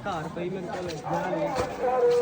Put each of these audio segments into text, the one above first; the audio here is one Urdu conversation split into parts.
ਘਰ ਪਈ ਮੇਰੇ ਕੋਲ ਜਾ ਨਹੀਂ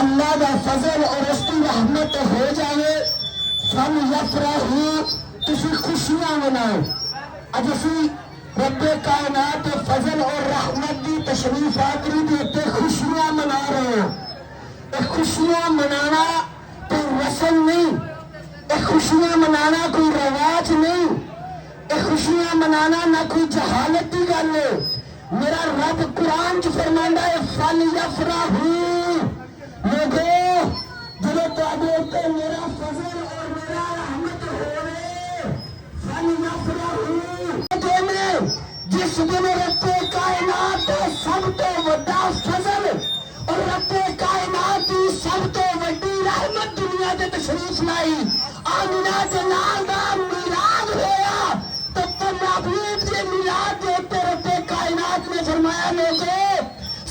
اللہ کا فضل اور اس کی رحمت ہو جائے فن یفرحو تسی خوشیاں مناؤ اج اسی رب کائنات فضل اور رحمت دی تشریف آوری دے تے خوشیاں منا رہے ہیں۔ ایک خوشیاں منانا کوئی رسم نہیں، ایک خوشیاں منانا کوئی رواج نہیں، ایک خوشیاں منانا نہ کوئی جہالت کی گل ہے۔ میرا رب قرآن چ فرماندا ہے فن یفرحو لوگو جب تے میرا فضل اور میرا رحمت ہوئے فن یفرحو جس دن رب کائنات سب تو بڑا فضل اور رب کائنات کی سب تو بڑی رحمت دنیا دے تشریف لائی آمنہ دے نال دا میلاد ہویا تو محبوب دے میلاد دے تے رب کائنات نے فرمایا لوگو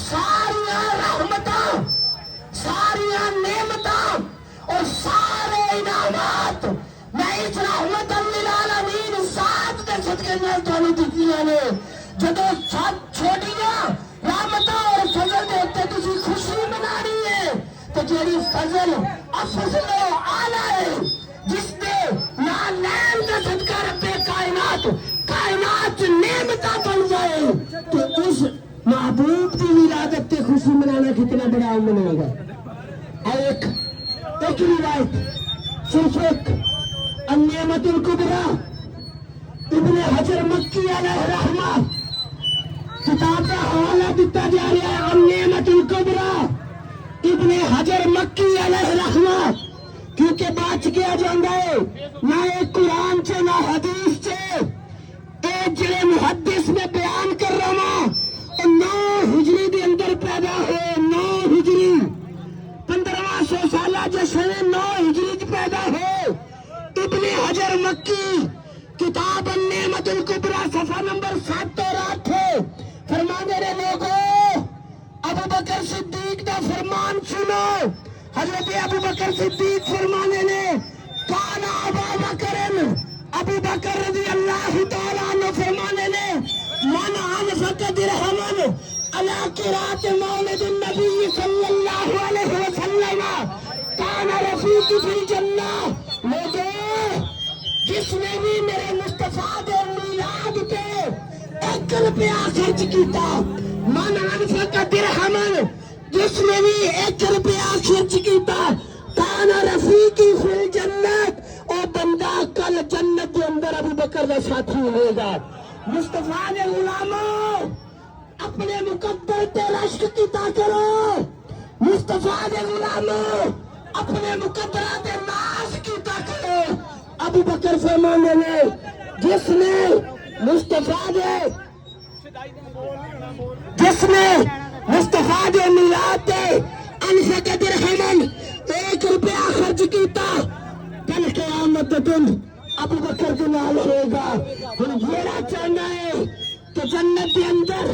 ساریاں رحمتاں ساریاں نعمتاں اور سارے انعامات میں اس رحمت للعالمین ذات دے صدقے نال تانوں دتیاں نے جدوں سب چھوٹیاں رحمتاں اور فضل دے تے تسی خوشی منانی ہے تے جیڑی فضل افضل و اعلی ہے جس دے نال نعم دا صدقہ رب کائنات نعمتاں بن جائے تو اس محبوب کی ولادت تے خوشی منانا کتنا بڑا عمل ہوگا۔ ایک روایت صرف ایک النعمت الکبریٰ ابن حجر مکی علیہ رحمہ کتاب کا حوالہ دیتا جا رہا ہے النعمت الکبریٰ ابن حجر مکی علیہ رحمہ کیونکہ بچ گیا جاندہ ہے نہ ایک قرآن سے نہ حدیث سے ایک جڑے محدث میں بیان کر رہا ہوں 9 ہجری دے اندر پیدا ہوئے 9 ہجری 1500 سالہ جشن 9 ہجری پیدا ہوئے ابن حجر مکی کتاب النعمت الکبریٰ صفحہ نمبر 7 اور 8 فرمانے نے لوگوں ابو بکر صدیق دا فرمان سنو حضرت ابو بکر صدیق فرمانے نے کانا ابو بکر رضی اللہ تعالیٰ عنہ فرمانے نے من انفق درہمن علی قرات مولد النبی صلی اللہ علیہ وسلم کان رفیق فی الجنہ لوگوں جس نے بھی میرے مصطفیٰ دے میلاد پہ 1 روپیہ خرچ کیتا من انفق درہمن جس نے بھی 1 روپیہ خرچ کیتا کان رفیق فی الجنہ او بندہ کل جنت کے اندر ابو بکر کا ساتھی ہوئے گا۔ مصطفیٰ نے غلاموں اپنے مقدر تے رشک کیتا کرو مصطفیٰ نے غلاموں اپنے مقدرہ تے ناز کیتا کرو۔ ابو بکر فرمانے نے جس نے مصطفیٰ دے میلاد تے انفق درہمن 1 روپیہ خرچ کیتا کل قیامت دن ابو بکر کے نال ہوئے گا۔ ہن جیڑا چاہنا ہے کہ جنت کے اندر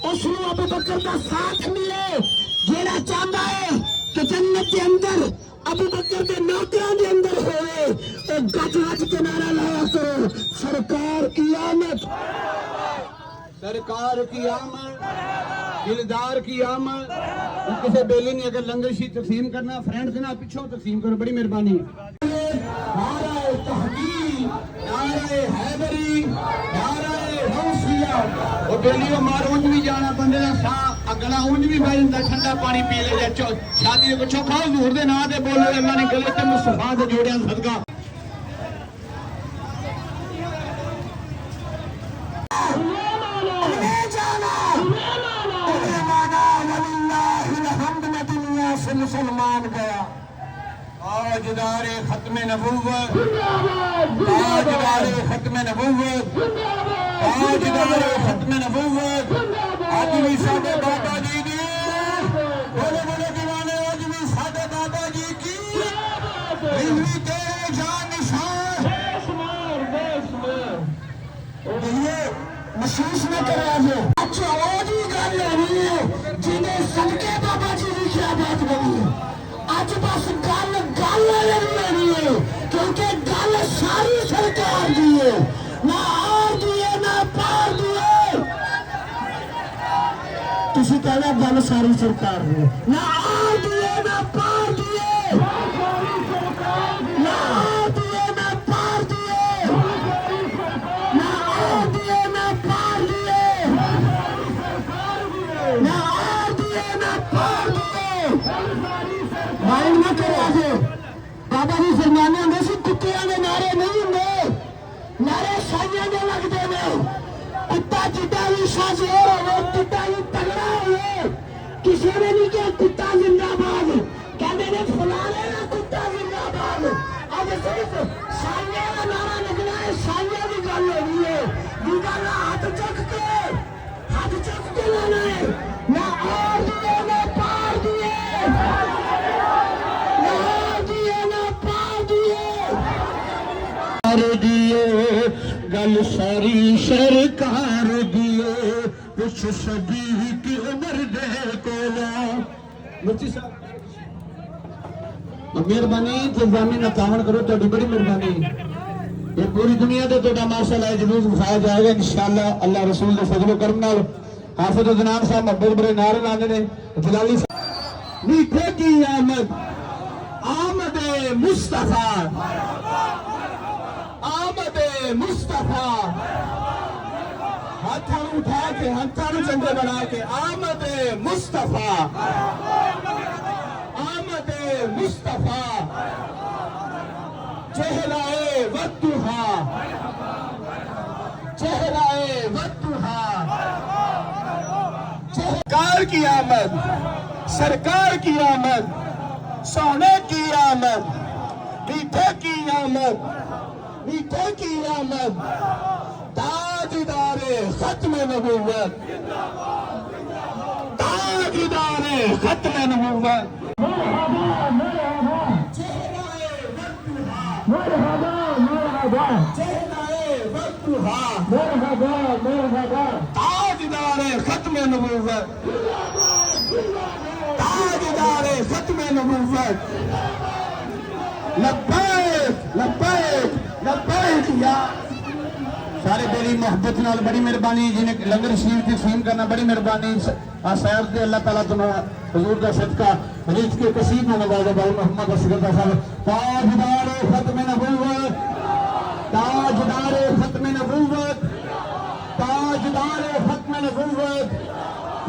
اس نے ابو بکر کا ساتھ ملے جیڑا چاہتا ہے کہ جنت کے اندر ابو بکر کے نوکروں کے اندر ہوئے تو گج گج کے نعرہ لایا کرو سرکار کی آمد سرکار کی آمد دلدار کی آمد۔ کسی بیلی نے اگر لنگر شی تقسیم کرنا فرینڈ سے نہ پچھو تقسیم کرو بڑی مہربانی۔ نعرہ تحقیق نعرہ حیدری نعرہ غوثیہ اور بیلیو مار اونج بھی جانا بندے دا سا اگلا اونج بھی بھائی دا ٹھنڈا پانی پی لے جا شادی دے کچھ کھاؤ حضور دے نام تے بولو اللہ نے گلے تے مصطفیٰ دے جوڑیاں صدقہ مسلمان گیا تاجدار ختم نبوت تاجدار ختم نبوت تاجدار ختم نبوت آج بھی ساڈے بابا جی دی بولے بولے دیوانے آج بھی ساڈے بابا جی کی علمی تیرے جان نشان یہ محسوس نہ کرا جو اچھا اور بھی گل ہونی ہے جنہیں صدقے بابا جی کی کیا بات بنی ہے آج بس گل گل ہونی ہے کیونکہ گل ساری سرکار دی ہے نہ آر دیے نہ پار دیے تسی کہنا گل ساری سرکار دی نہ آر دیے نہ پار دیے نہ آر دیے نہ پار دیے نہ آر دیے نہ پار دیے نہ آر دیے نہ پار دیے مائنڈ نہ کرو آجے بابا جی فرمانے ہوں سی کتیاں نے نعرے نہیں ہوں نعرے سائیاں نے لگ دے میں کتا جتا بھی شازور ہوئے کتا بھی تگڑا ہوئے کسی نے نہیں کیا کتا زندہ باد کہنے نے فلانے نا کتا زندہ باد اب صرف سائیاں کا نعرہ لگنا ہے سائیاں بھی گل ہو رہی ہے دیگر ہاتھ چک کے لانا ہے نہ اور دیے نہ پار دیے گل ساری سرکار دیے کچھ صدی کی عمر دے کولا مرچی صاحب مہربانی انتظامی نتاون کرو تو بڑی مہربانی یہ پوری دنیا دے تو ماشاءاللہ جلوس دکھایا جائے گا انشاءاللہ اللہ رسول دے فضل و کرم نال حافظ جناب صاحب محبوب بڑے نعرے لانے نے جلالی صاحب میٹھے کی آمد آمد مصطفیٰ آمد مصطفیٰ ہاتھوں اٹھا کے ہاتھوں چندے بنا کے آمد مصطفیٰ آمد مصطفیٰ چہرائے والضحا چہرائے والضحا سرکار کی آمد سرکار کی آمد سونے کی آمد میٹھے کی آمد میٹھے کی آمد تاجدار ختم نبوت تاجدار ختم نبوت چہرائے والضحا مرحبا مرحبا چہرائے والضحا مرحبا مرحبا تاجدار ختم نبوت تاجدار ختم نبوت لبیک لبیک لبیک یا سارے بڑی محبت نال بڑی مہربانی جنہیں لنگر شریف تقسیم کرنا بڑی مہربانی سیر دے اللہ تعالیٰ تمہیں حضور کا صدقہ رزق کے کثیر میں نوازا بھائی محمد اصغر صاحب تاجدار ختم نبوت تاجدار ختم نبوت تاجدار ختم نبوت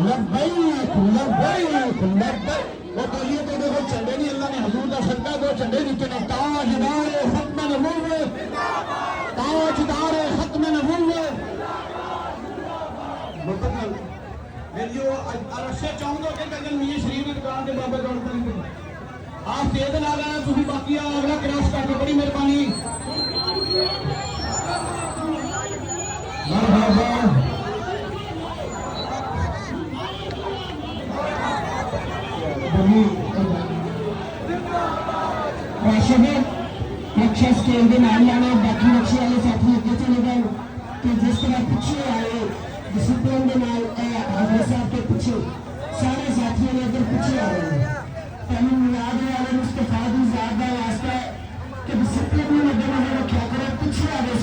لبیک لبیک لبیک وہ بولیے تو دیکھو چنڈے نہیں اللہ نے حضور کا صدقہ دو چنڈے دیتے ہیں تاجدار ختم نبوت تاجدار ختم نبوت میری عرشے چاہوں گا کہ اگر میاں شریف کی دکان کے بابا جوڑ کریں گے آپ تیز لا رہے ہیں تھی باقی اگلا کراس کر کے بڑی مہربانی مرحبا رکشا اسٹیل کے نام لانے باقی رکشے والے ساتھی اگے چلے گئے کہ جس طرح پیچھے آئے ڈسپلن کے نام حضرت صاحب کے پیچھے سارے ساتھیوں نے ادھر پیچھے آ رہے ہیں تمہیں یاد والے مصطفیٰ کی ذات کا واسطہ ہے کہ ڈسپلن میں مدد نظر رکھا کرو پیچھے آ گئے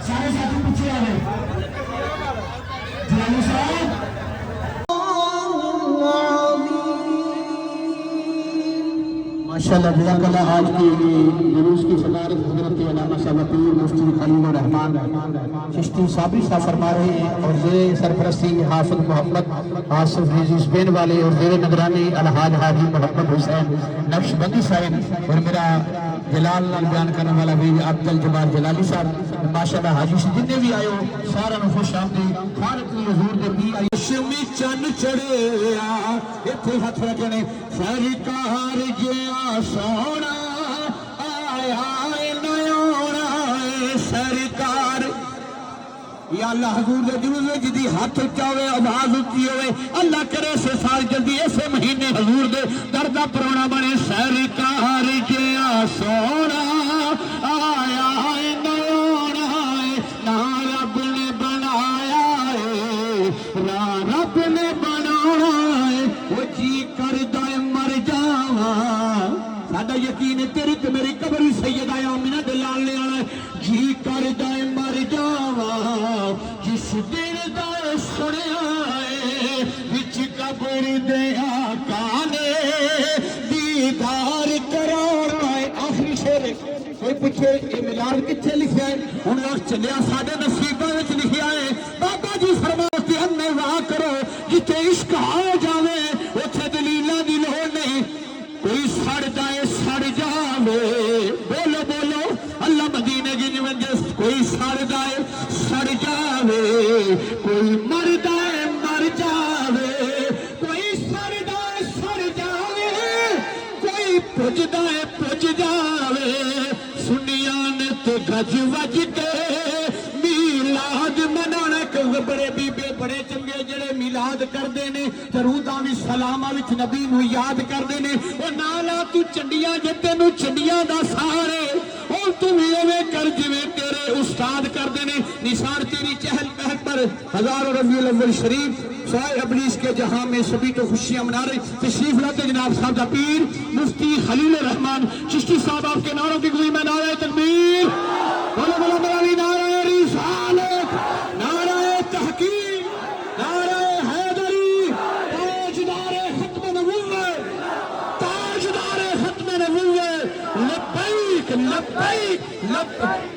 سارے ساتھی پیچھے آ گئے جلانی صاحب ماشاءاللہ جزاک اللہ. آج کی جلوس کی صدارت حضرت علامہ صاحب پیر مفتی خلیل الرحمان چشتی صابری صاحب فرما رہے ہیں اور زیر سرپرستی حافظ محمد آصف عزیز بین والے اور زیر نگرانی الحاج حاجی محمد حسین نقش بندی صاحب اور میرا جلال لال بیان کرنے والا بھی عبد الجبار جلالی صاحب. ماشاءاللہ حاجی سے جتنے بھی آئے ہو سارا نو خوش آمدید. خالق نے حضور دے بھی آئی شمی چن چڑھیا اتھے ہتھ رکھنے سرکار جیا سونا آیا نیونا سرکار. یا اللہ حضور دے جلوے جدی ہاتھ چاوے آواز اچھی ہوئے اللہ کرے سے سال جلدی ایسے مہینے حضور دے دردہ پرونا بنے سرکار جیا سونا آیا نیونا نہ رب نے بنایا رب نے بنایا وہ جی کردہ مر جاواں. ساڈا یقین ہے تیری تے میری قبر بھی سیدہ آمینہ دے لال لے آنا جی کردہ مر جاواں جس دن دا سنیا ہے وچ قبر دے آقا نے دیدار کرانا ہے. آخری شعر کوئی پوچھے یہ میلاد کتنے لکھا ہے ہن وقت چلیا ساڈے نصیباں وچ لکھیا ہے. بابا جی فرماتے ہیں میں واہ کرو جتے عشق آ جاوے اوتھے دلیلاں دی لوڑ نہیں. کوئی سڑ جائے سڑ جاوے بولو بولو اللہ مدینے کی جس کوئی سڑ جائے سڑ جاوے کوئی مر جائے مر جاوے کوئی سڑ جائے سڑ جاوے کوئی پج جائے پج جاوے. سنیاں نے تو گج وج کے میلاد منانا بڑے بیبے بڑے چنگے جڑے میلاد کردے نے دروداں وی سلاماں وچ نبی نو یاد کردے نے. او نالا تو چنڈیاں جے تینوں چنڈیاں دا سہارے او تو وی اوے کر جویں تیرے استاد کردے نے. نثار تیری چہل پہل پر ہزاروں ربیع الاول شریف سائے ابلیس کے جہاں میں سبھی تو خوشیاں منا رہے. تشریف لاتے جناب صاحب دا پیر مفتی خلیل الرحمان چشتی صاحب آپ کے نعروں کی گوئی میں نعرہ تکبیر بولو بولو میرا علی نعرہ رسالت نعرہ تحقیق نعرہ حیدری تاجدار ختم نبوت تاجدار ختم نبوت لبیک لبیک لبیک.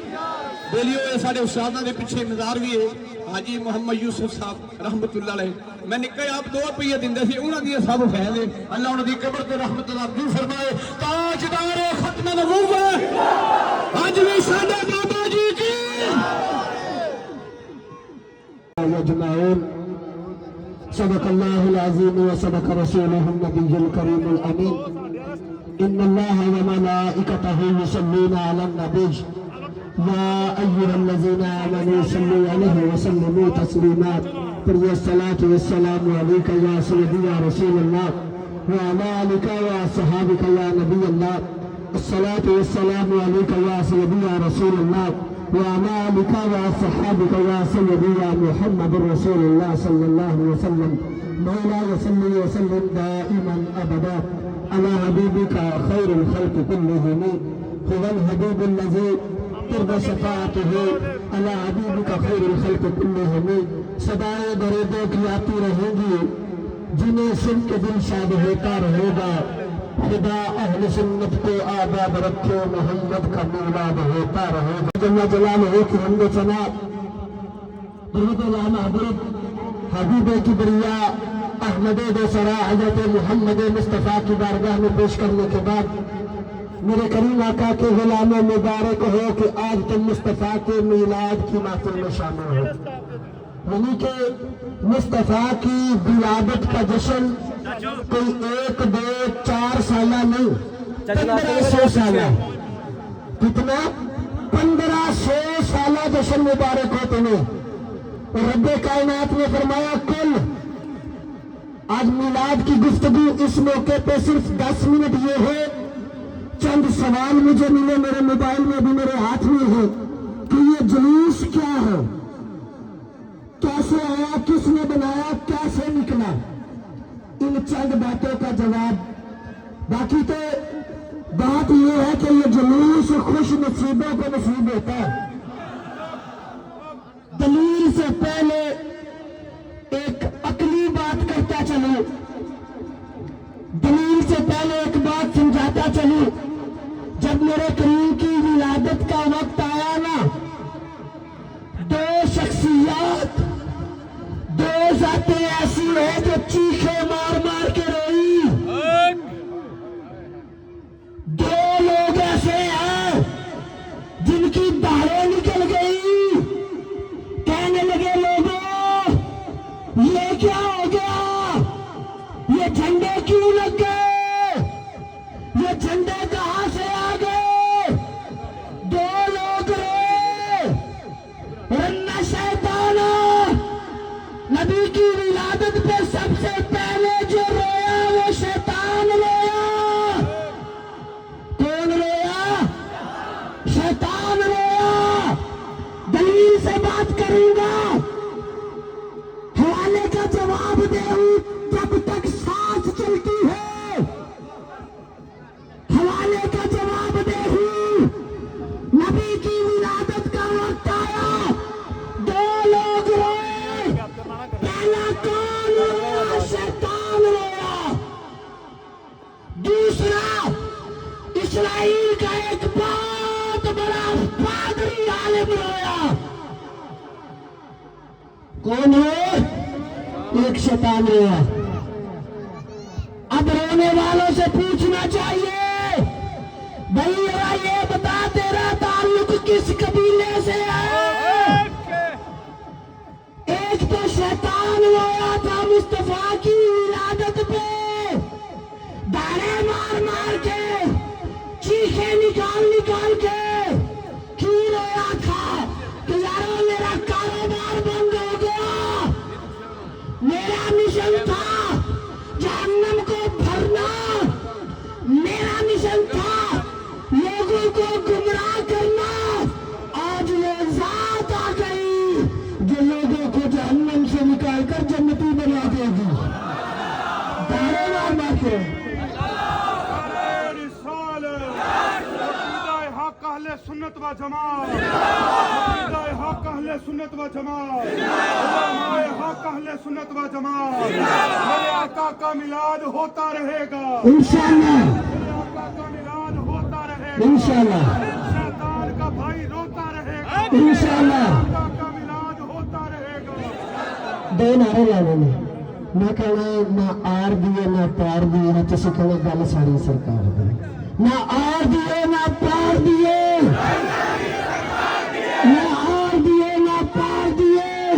بیلیو یہ سارے استاداں دے پیچھے مزار بھی ہے حاجی محمد یوسف صاحب رحمت اللہ علیہ. میں نکے آپ 2 روپیے دیندے سی انہاں دی سب فیض ہے اللہ انہاں دی قبر تے رحمت اللہ عبدال فرمائے. تاجدار ختم نبوت آج بھی ساڈے بابا جی کی اجمعین. صدق اللہ العظیم وصدق رسولہ النبی الکریم الامین. ان اللہ وملائکتہ یصلون علی النبی یا ایھا الذین آمنوا صلوا علیہ وسلموا تسلیما. پڑھیے الصلاۃ والسلام علیک یا سیدی یا رسول اللہ وعلی آلک واصحابک یا نبی اللہ. الصلاۃ والسلام علیک یا سیدی یا رسول اللہ وعلى آلك وصحابك وسيدنا محمد رسول الله صلى الله عليه وسلم. مولاي صل وسلم دائما أبدا على حبيبك خير الخلق كلهم هو الحبيب الذي ترضى شفاعته على حبيبك خير الخلق كلهم. صدائے دردوں کی آتی رہے گی جنہیں سن کے دل شاد ہوتا رہے گا. خدا اہل سنت کو آباد رکھے محمد کا میلاد ہوتا رہے گا. جل جلالہ کی حمد و ثنا درود علامہ حضرت حبیب کبریا احمد دوسرا حضرت محمد مصطفیٰ کی بارگاہ میں پیش کرنے کے بعد میرے کریم آقا کے غلام مبارک ہو کہ آج تم مصطفیٰ کے میلاد کی محفل میں شامل ہو. یعنی کہ مصطفیٰ کی ولادت کا جشن کوئی 1 2 4 سالہ نہیں 1500 سالہ. کتنا 1500 سالہ جشن مبارک ہو تمہیں. اور رب کائنات نے فرمایا کل آج میلاد کی گفتگو اس موقع پہ صرف 10 منٹ یہ ہے. چند سوال مجھے ملے میرے موبائل میں بھی میرے ہاتھ میں ہے کہ یہ جلوس کیا ہے, کیسے آیا, کس نے بنایا, کیسے نکلا. ان چند باتوں کا جواب. باقی تو بات یہ ہے کہ یہ جلوس خوش نصیبوں کو نصیب ہوتا ہے. دلیل سے پہلے ایک عقلی بات کرتا چلوں, دلیل سے پہلے ایک بات سمجھاتا چلوں. شخصیات، دو ذاتیں ایسی ہیں جو چیخے مار مار کے روئی. دو لوگ ایسے ہیں جن کی داڑھیں نکل گئی، کہنے لگے لوگوں یہ کیا ہو گیا، یہ جھنڈے کیوں لگ گئے، یہ جھنڈے کہاں سے آ گئے. دو لوگ روئے، ورنہ شیطان نبی کی ولادت پہ سب سے پہلے جو رویا وہ شیطان رویا. کون رویا؟ شیطان رویا. دلیل سے بات کروں گا، حوالے کا جواب دوں جب تک سانس چلتی ہے. حوالے کا جواب دوں، نبی کی ولادت کا وقت آیا، دو لوگ روئے. پہلا کون رویا؟ شیطان رویا. دوسرا اسرائیل کا ایک بہت بڑا پادری عالم رویا. کون ہے؟ ایک شیطان رویا. اب رونے والوں سے پوچھنا چاہیے، بھائی ذرا یہ بتا تیرا تعلق کس قبیلے سے ہے؟ ایک تو شیطان رویا تھا مصطفیٰ کی ولادت پہ، داڑھیں مار مار کے، چیخیں نکال نکال کے. کیوں رویا تھا؟ کہ یارو میرا کاروبار بند ہو گیا، میرا مشن تھا جہنم کو بھرنا، میرا مشن تھا لوگوں کو گمراہ کرنا. آج وہ ذات آ گئی جو لوگوں کو جہنم سے نکال کر جنتی بنا دے گی. داڑھیں مار مار کے اہل سنت و جماعت، عقیدہ حق اہل سنت و جماعت، علماء حق اہل سنت و جماعت. میرے آقا کا میلاد ہوتا رہے گا انشاءاللہ، میرے آقا کا میلاد ہوتا رہے گا انشاءاللہ، شیطان کا بھائی روتا رہے گا انشاءاللہ. آقا کا میلاد ہوتا رہے گا. دو نعرے لانے نے، نہ کہنا نہ آر دیے نہ پار دیے، نہ تسی کہنا گل ساری سرکار دی. نہ آر دیے نہ پار دیے، نہ آر دیے نہ پار دیے،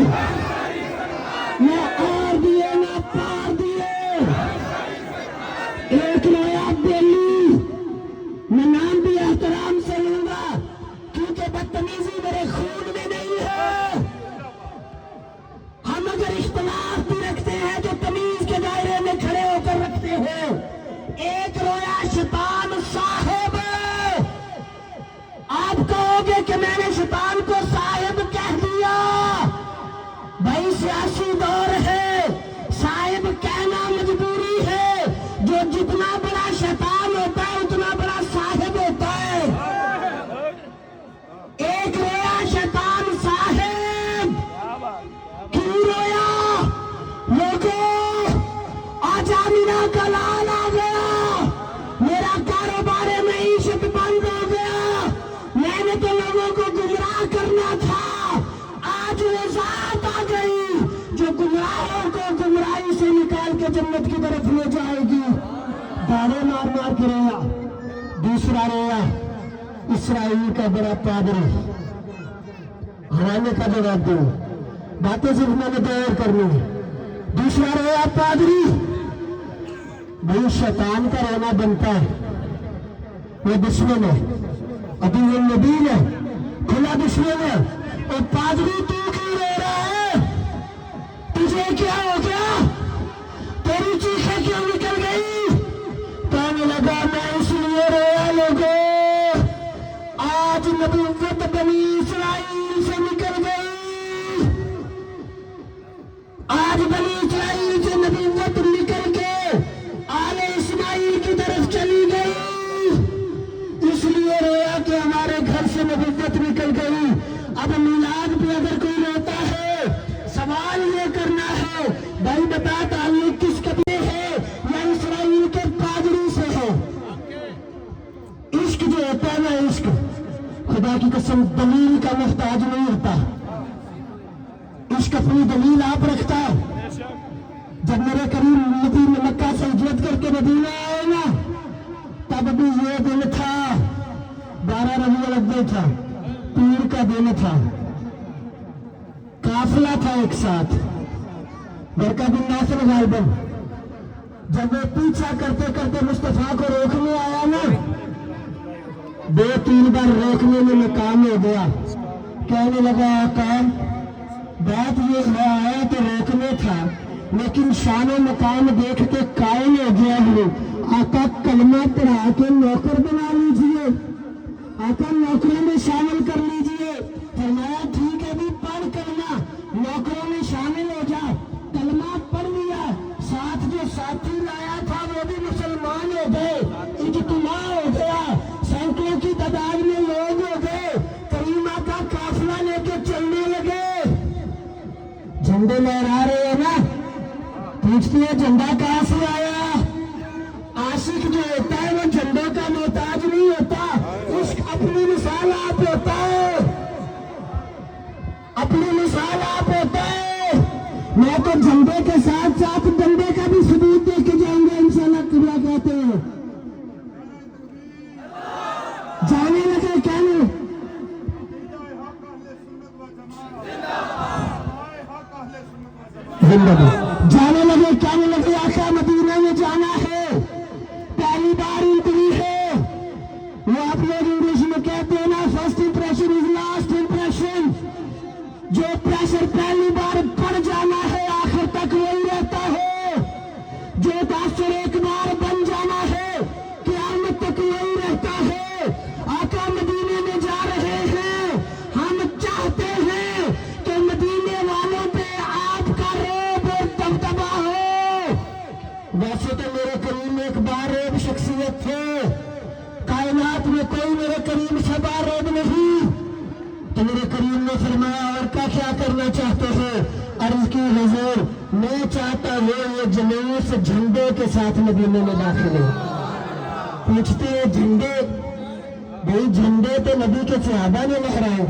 نہ آر دیے نہ پار دیے. ایک رویا بیلی، میں نام بھی احترام سے لوں گا کیونکہ بدتمیزی میرے خون میں نہیں ہے. ہم اگر اختلاف بھی رکھتے ہیں جو تمیز کے دائرے میں کھڑے ہو کر رکھتے ہیں. ایک رویا شیطان صاحب. آپ کہو گے کہ میں نے شیطان کو صاحب کہہ دیا. بھائی سیاسی دور ہے، صاحب کہنا مجبوری ہے. جو جتنا بڑا شیطان ہوتا ہے اتنا بڑا صاحب ہوتا ہے. ایک رویا شیطان صاحب. کیوں رویا؟ لوگوں آج آمینہ کا لال آ گیا، میرا کاروبار معیشت بند ہو گیا، میں نے تو لوگوں کو گمراہ کرنا تھا. آج وہ ذات آ گئی جو گمراہوں کو گمراہی سے نکال کے جنت کی طرف لے جائے گی. داڑھیں مار مار کے رویا. دوسرا رویا اسرائیل کا بڑا پادری. حوالے کا جواب دوں، باتیں صرف میں نے تیار کرنی ہے. دوسرا رویا پادری. بھائی شیطان کا رونا بنتا ہے، وہ دشمن ہے، عدو النبی ہے، کھلا دشمن ہے. اور پادری تو کیوں رو رہا ہے؟ تجھے کیا ہو گیا؟ تیری چیخیں کیوں نکل گئی؟ کہنے لگا میں اس لیے رویا لوگوں، آج نبوت بنی اسرائیل سے نکل گئی. آج بنی اسرائیل سے نبوت نکل کے آل اسماعیل کی طرف چلی گئی. اس لیے رویا کہ ہمارے گھر سے نبوت نکل گئی. اب میلاد پہ اگر کوئی عشق اپنی دلیل آپ رکھتا ہے. جب میرے کریم مدینہ مکہ سے ہجرت کر کے مدینہ آئے نا تب بھی یہ دن تھا 12 ربیع الاول تھا, پیر کا دن تھا, قافلہ تھا ایک ساتھ برکہ بن ناصر غالباً. جب وہ پیچھا کرتے کرتے مصطفیٰ کو روکنے آیا نا 2-3 بار روکنے میں ناکام ہو گیا. کہنے لگا آقا بات یہ میں آیا تو روکنے تھا لیکن شان و مقام دیکھ کے قائل ہو گیا ہوں. آقا کلمہ پڑھا کے نوکر بنا لیجئے, آقا نوکروں میں شامل کر لیجئے. فرمایا ٹھیک ہے بھی پڑھ کلمہ, نوکروں میں شامل ہو جا. کلمہ پڑھ لیا, ساتھ جو ساتھی لایا تھا وہ بھی مسلمان ہو گئے, اجتماع ہو گیا, سینکڑوں کی تعداد میں لوگ ہو گئے. کریمہ کا قافلہ لے کے چلنے لگے. جھنڈے لہرا رہے ہیں نا, پوچھتے ہیں جھنڈا کہاں سے آیا. عاشق جو ہوتا ہے وہ جھنڈے کا محتاج نہیں ہوتا, عشق اپنی مثال آپ ہوتا ہے, اپنی مثال آپ ہوتا ہے. میں تو جھنڈے کے ساتھ ساتھ ڈنڈے کا بھی ثبوت دے کے جاؤں گا انشاءاللہ. قبلہ کہتے ہیں جانے لگے کہنے جانے لگے کہنے لگے آقا مدینہ میں جانا ہے, پہلی بار انٹری ہے. وہ آپ لوگ انگلش میں کہتے ہیں نا first impression is last impression. جو پریشر پہلی بار پڑ جانا ہے آخر تک وہی رہتا ہے, جو تاثر ایک بار بن جانا ہے قیامت تک وہی رہتا ہے. آقا مدینے میں جا رہے ہیں, ہم چاہتے ہیں کہ مدینے والوں پہ آپ کا روب اور دبدبا ہو. ویسے تو میرے کریم ایک باروب شخصیت تھے, کائنات میں کوئی میرے کریم سے باروب نہیں. تو میرے کریم نے فرمایا اور کیا کرنا چاہتے ہیں. عرض کی حضور میں چاہتا ہوں یہ جلوس جھنڈے کے ساتھ مدینے میں داخل ہو. پوچھتے ہیں جھنڈے, بھئی جھنڈے تو نبی کے صحابہ نے لہرائے,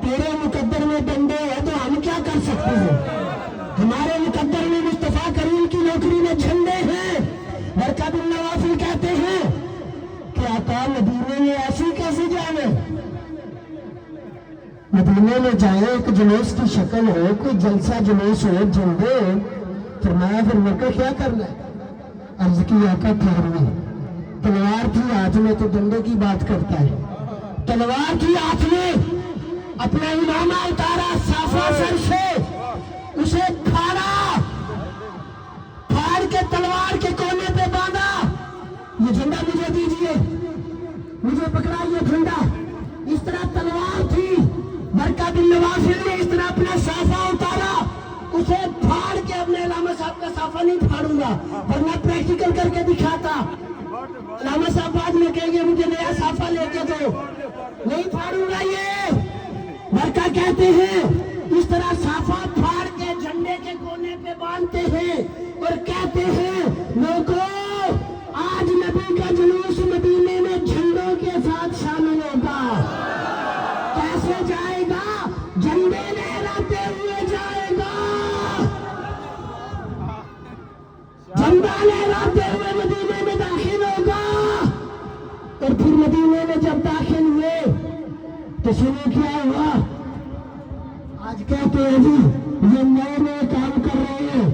تیرے مقدر میں ڈنڈے ہیں تو ہم کیا کر سکتے ہیں. ہمارے مقدر میں مصطفیٰ کریم کی نوکری میں جھنڈے ہیں. برکہ بن نوافل کہتے ہیں کہ آقا مدینے میں ایسی کیسے جانے, مدینے میں جائے ایک جلوس کی شکل ہو, کوئی جلسہ جلوس ہو, جھنڈے. فرمایا پھر میرے کو کیا کرنا ہے. عرض کی آقا ٹھہرنا, تلوار تھی ہاتھ میں تو ڈنڈے کی بات کرتا ہے. تلوار تھی ہاتھ میں, اپنا امامہ اتارا صافہ سر سے, اسے پھاڑا, پھاڑ کے تلوار کے کونے پہ باندھا. یہ جھنڈا مجھے دیجئے, مجھے پکڑا یہ جھنڈا. اس طرح تلوار تھی, برکہ بن نوافل نے اس طرح اپنا صافہ اتارا, اسے پھاڑ کے اپنے علامہ صاحب کا صافہ نہیں پھاڑوں گا ورنہ پریکٹیکل کر کے دکھاتا. علامہ صاحب بعد میں کہیں گے مجھے نیا صافہ لے کے دو, نہیں پھاڑوں گا یہ. برکہ کہتے ہیں اس طرح صافہ پھاڑ کے جھنڈے کے کونے پہ باندھتے ہیں اور کہتے ہیں لوگوں آج نبی کا جلوس مدینے میں جھنڈوں کے ساتھ شامل ہوگا. کیسے جائے گا, جھنڈے لہراتے ہوئے جائے گا, جھنڈا لہراتے ہوئے مدینے میں داخل ہوگا. اور پھر مدینے میں جب داخل ہوئے تو سنو کیا ہوا. آج کہتے ہیں جی یہ نئے نئے کام کر رہے ہیں.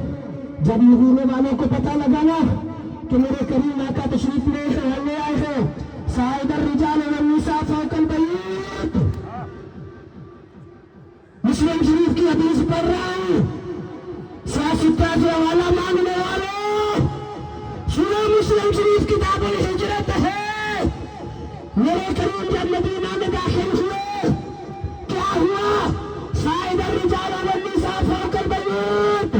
جب مدینے والوں کو پتہ لگا نا کہ میرے کریم آقا تشریف لے آئے ہیں, سائد الرجال والنساء فوق البیوت, مسلم شریف کی حدیث پڑھ رہا ہوں. سیاستہ سے حوالہ مانگنے والوں سنو, مسلم شریف کتاب الہجرت ہے. میرے کریم جب مدینہ میں داخل ہوئے کیا ہوا, سائد الرجال والنساء فوق البیوت,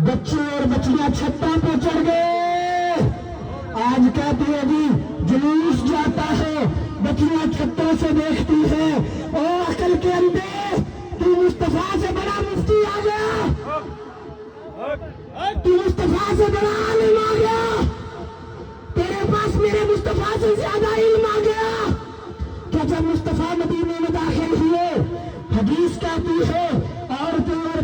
بچے اور بچیاں چھتوں پہ چڑھ گئے. آج کہتے ہیں جی جلوس جاتا ہے, بچیاں چھتوں سے دیکھتی ہیں, او عقل کے اندھے تو مصطفیٰ سے بڑا مفتی آ گیا, تو مصطفیٰ سے بڑا عالم آ گیا, تیرے پاس میرے مصطفیٰ سے زیادہ علم آ گیا. کہ جب مصطفیٰ مدینے میں داخل ہوئے حدیث کہتی ہے عورتیں اور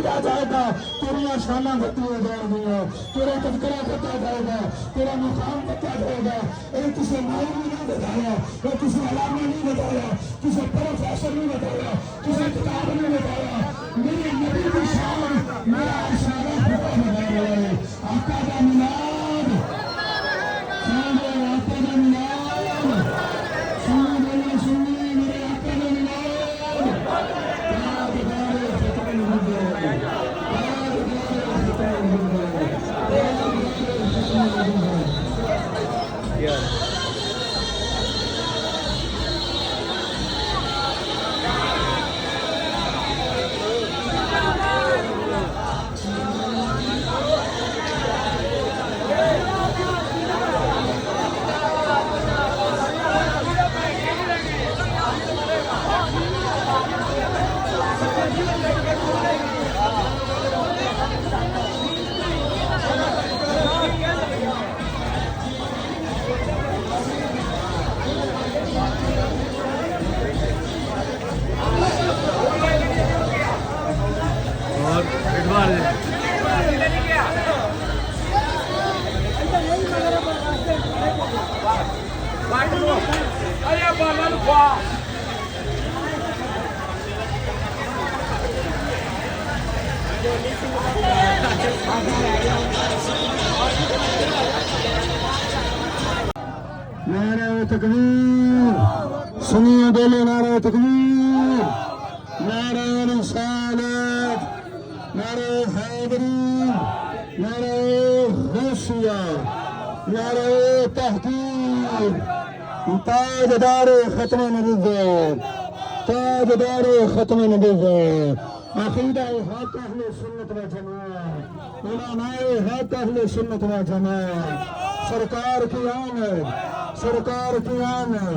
کرتا جائے گا تیری شانہ بتی ہو جائے گی تیرا تذکرہ کرتا جائے گا تیرا مقام کرتا جائے گا یہ کسی مولوی نہیں بتایا یہ کسی علامہ نہیں بتایا کسی پروفیسر نہیں بتایا کسی کتاب نہیں بتایا میرے نبی کی شان میرا اشارہ خدا بتا رہا ہے آقا کا میلاد سنو آقا کا میلاد سنو میرے آقا کا میلاد تاجدار ختم نبوت تاجدار ختم نبوت نعرہ تکبیر سنیے بولے نعرہ تکبیر نعرہ رسالت نعرہ حیدری نعرہ غوثیہ نعرہ تحقیق تاجدار ختم نبوت تاجدار ختم نبوت عقیدہ حق اہل سنت و جماعت علماء حق اہل سنت و جماعت سرکار کی آمد سرکار کی آمد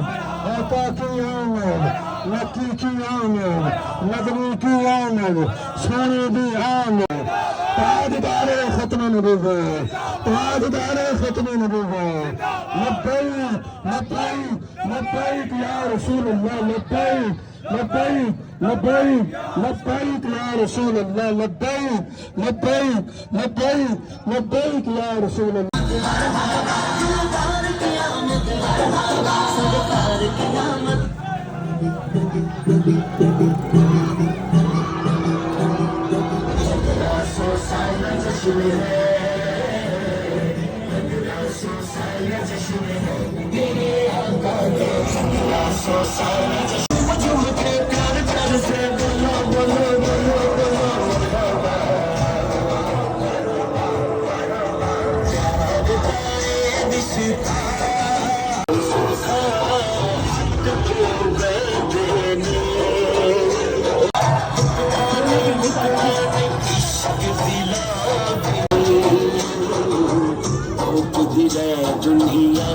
آقا کی آمد مکی کی آمد نبی کی آمد سونے کی آمد تاجدار ختم نبوت تاجدار ختم نبوت لبیک لبیک لبیک یا رسول اللہ لبیک لبیک لبیک لبیک یا رسول اللہ لبیک لبیک لبیک لبیک یا رسول اللہ دنیا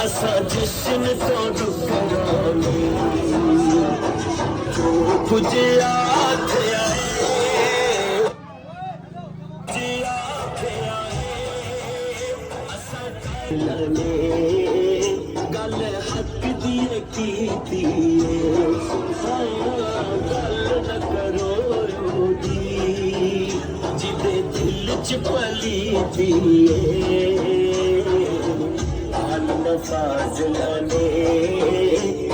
اسا جشن تو ڈکرانی جو کچھ یاد آئے گل حق دیے کیتی گل نہ کرو روڈی جدے دل چ پلی تھی فاضل نے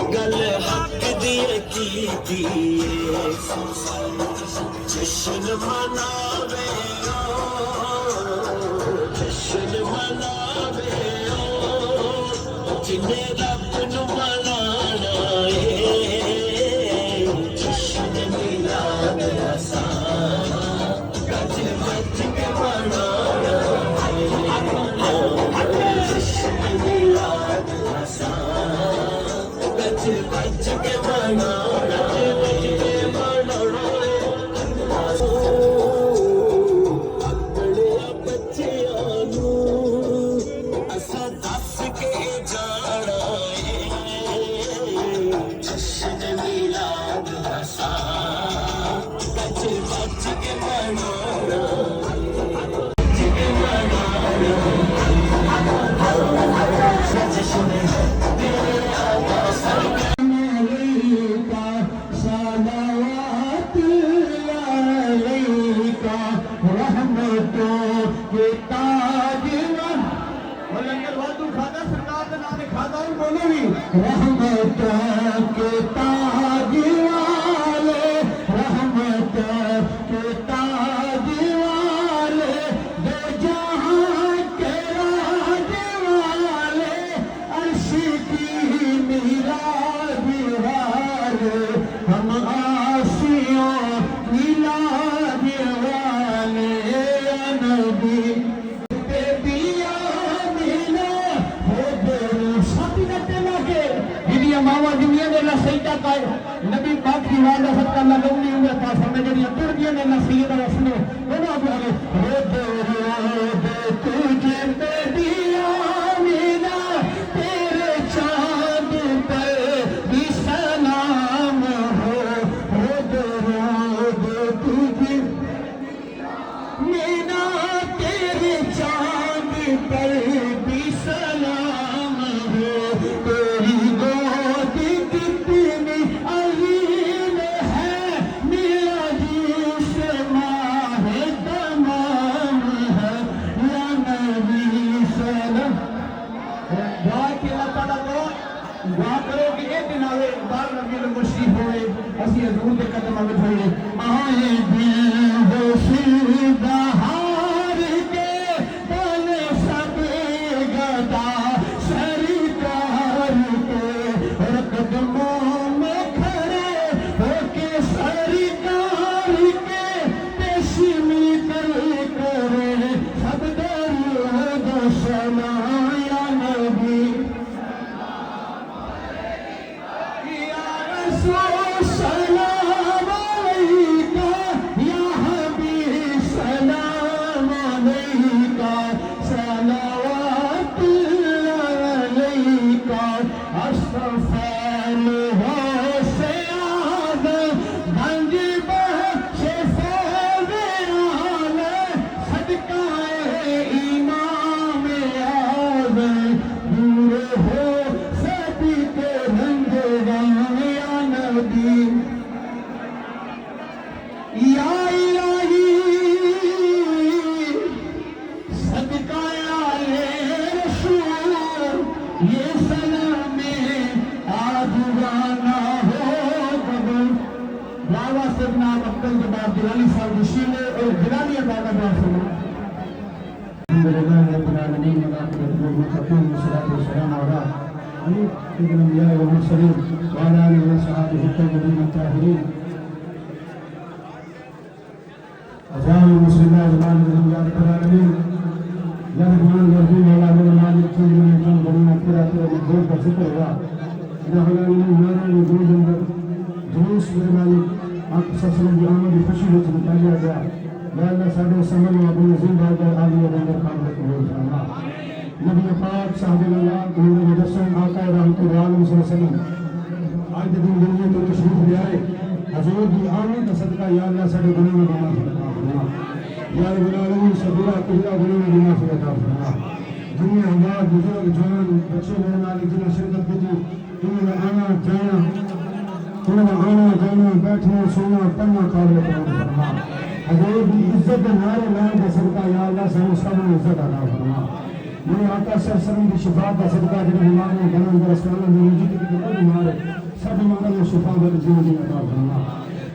گل حق دیے کیتی جشن مناوے جشن مناوے جنے رب نو منانا ہے جشن میلاد اساں گج بج کے منانا جشن میلاد اساں گج بج کے منانا کھاتا ہوں بولے بھی رحمتوں کے تاج والے رحمتوں کے تاج والے دو جہاں کے راج والے عرش کی میراج والے ہم آسیوں میلاد والے نبی ماوا دنیا نے نہ سیدہ کا نبی پاک کی وعدہ صدقہ نہ لونی ہوئے پاس ہمیں جڑی تربیت نے نہ سیدہ رسنو وہ بولے تجھے پہ دیا مینا تیرے چاند پر بھی سلام ہو تجھے مینا تیرے چاند پر بھی سلام ہو تیری گود کتنی عظیم ہے میرا جس ماہ تمام ہے یا نبی سلام دعا کہ اللہ تعالیٰ کو دعا کرو کہ ایک دن آوے بار نبی المشریف ہوئے اسی حضور کے قدم آگے ہوئے آئے دل دوشی بہار کے بولے سب گدا سرکار کے قدموں میں کھڑے ہو کے سرکار کے پیشمی کرے سب درود سنا یا نبی یا رسول سلام علیکہ یا حبیب سلام علیکہ صلوات اللہ علیکہ اصطفیٰ سے آدم گنج بخش فیض عالم صدقہ امام اعظم دور ہو سبھی کے رنگواں یا نبی یا الہی صدقہ آلِ رسول یہ سلام آجوانا ہو قبل دعویٰ سے ابن عبدال کے بعد جلالی صاحب نشیلے اور جلالی عبادہ دعا سنو الحمدللہ رب العالمین والعاقبۃ للمتقین والصلاة والسلام علی سید الانبیاء والمرسلین وعلی آلہ وصحبہ الطیبین الطاہرین أجعل المسلمين والمسلمين يا رب العالمين يا رحمن يا رحيم يا الله يا مالك كل من كان بنا كرات ومجود بذكر الله يا العالمين نارا وجود اندر جلوس میرے مالک آپ صلی اللہ علیہ وسلم کی آمد خوشی میں نکالیا گیا یا اللہ ساڈے سمجھ میں ابو نظیم بھائی کا عالی اندر قابل قبول فرما نبی پاک صاحب اللہ نور مجسم آقا رحمت العالم صلی اللہ علیہ وسلم آج دن دنیا تو تشریف لے آئے حضور کی آمد کا صدقہ یا اللہ ساڈے گناہ میں معاف فرما یا رب العالمین صبرہ کبرہ گناہ میں معاف فرما دنیا ہمارا بزرگ جوان بچے میرے مالک جنہیں شرکت کی انہوں نے آنا جانا بیٹھنا سونا پڑھنا قابل قبول فرما حضور کی عزت نعرے لائن کا صدقہ یا اللہ سے سب نے عزت عطا فرما میرے آقا صلی اللہ علیہ وسلم کی شفاعت کا صدقہ جنہیں بیماریاں گناہ درستانہ میں کی بیمار سب بیماروں میں شفا بر زندگی عطا فرما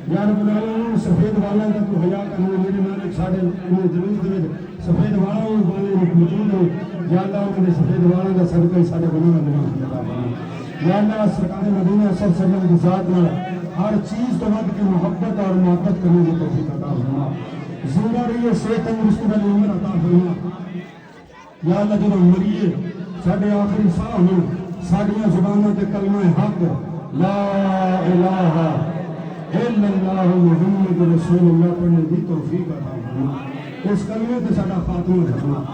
یا رب العالمین سفید والا کا تو حیا کا نور میرے مالک ساڈے انہیں ضرور دے سفید والا والے موجود ہو یا اللہ انہیں سفید والا کا صدقہ ساڈے گناہ میں معاف عطا فرما یا اللہ سرکار مدینہ صلی اللہ علیہ وسلم کی ذات میں ہر چیز تو وقت کی محبت اور محبت کرنے کی توفیق عطا فرما زندہ رہیے صحت تندرستی والی عمر عطا فرما یا اللہ جنہوں مریے ساڈے آخری ساہ ہوں ساڈیاں زبانوں کے کلمہ حق لا الہ الا اللہ محمد رسول اللہ پڑھنے کی توفیق عطا فرما اس کلمے سے ساڈا خاتمہ کرنا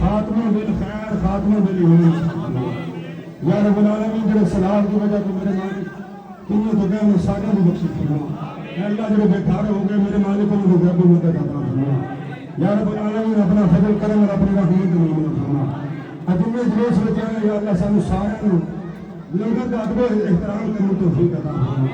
خاتمہ بالخیر خاتمہ بالایمان یا رب العالمین جڑے سلام کی وجہ تو میرے مالک تمہیں تو گئے میں ساڈے بھی بخشش فرما اے اللہ جڑے بیکار ہو گئے میرے مالک کو بھی غیبی مدد عطا فرما یا رب العالمین اپنا فضل کرم اور اپنی رحمت نازل فرما اجمے جلوس میں جائے یا اللہ سانو سارے لوگوں کا ادب و احترام کرنے کی توفیق عطا فرما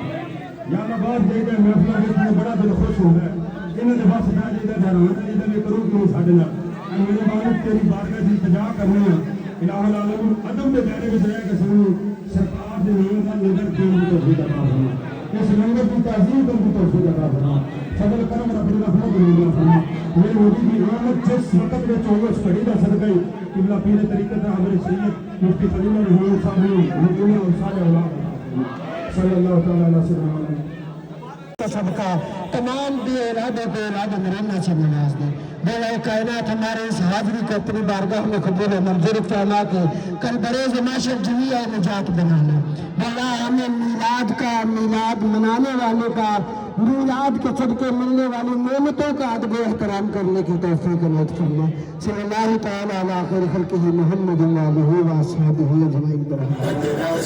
یا اللہ بات دے کے محفل میں اتنے بڑا دل خوش ہو گئے انہوں نے بس میں جیدہ جانا ہے جیدہ میں کروں کیوں ساڑھے نہ میرے مالک تیری بارگاہ کی التجا کرنے ہیں الہ العالمین عدم کے دائرے میں رہ کے سنو سرکار نے نیمہ نظر کی توفیق عطا فرما اس لنگر کی تعظیم کی توفیق عطا فرما فضل کرم رب الرحمت اللہ فرما میرے نبی کی آمد جس وقت میں 24 گھڑی کا صدقہ قبلہ پیر طریقت ہمارے سید مفتی خلیل الرحمن صاحب مدینہ اور سارے اولاد صلی اللہ تعالی علیہ وسلم کا صدقہ تمام بے ارادے کو ارادہ مرانہ سے نواز دے مولا کائنات ہمارے اس حاضری کو اپنی بارگاہ میں قبول و منظور فرما کے کل بروز محشر جمیع نجات بنانا مولا ہمیں میلاد منانے والے کا میلاد کے صدقے ملنے والی نعمتوں کا ادب و احترام کرنے کی توفیق عنایت فرما صلی اللہ تعالی علی خیر خلقہ محمد و آلہ و اصحابہ اجمعین برحمتہ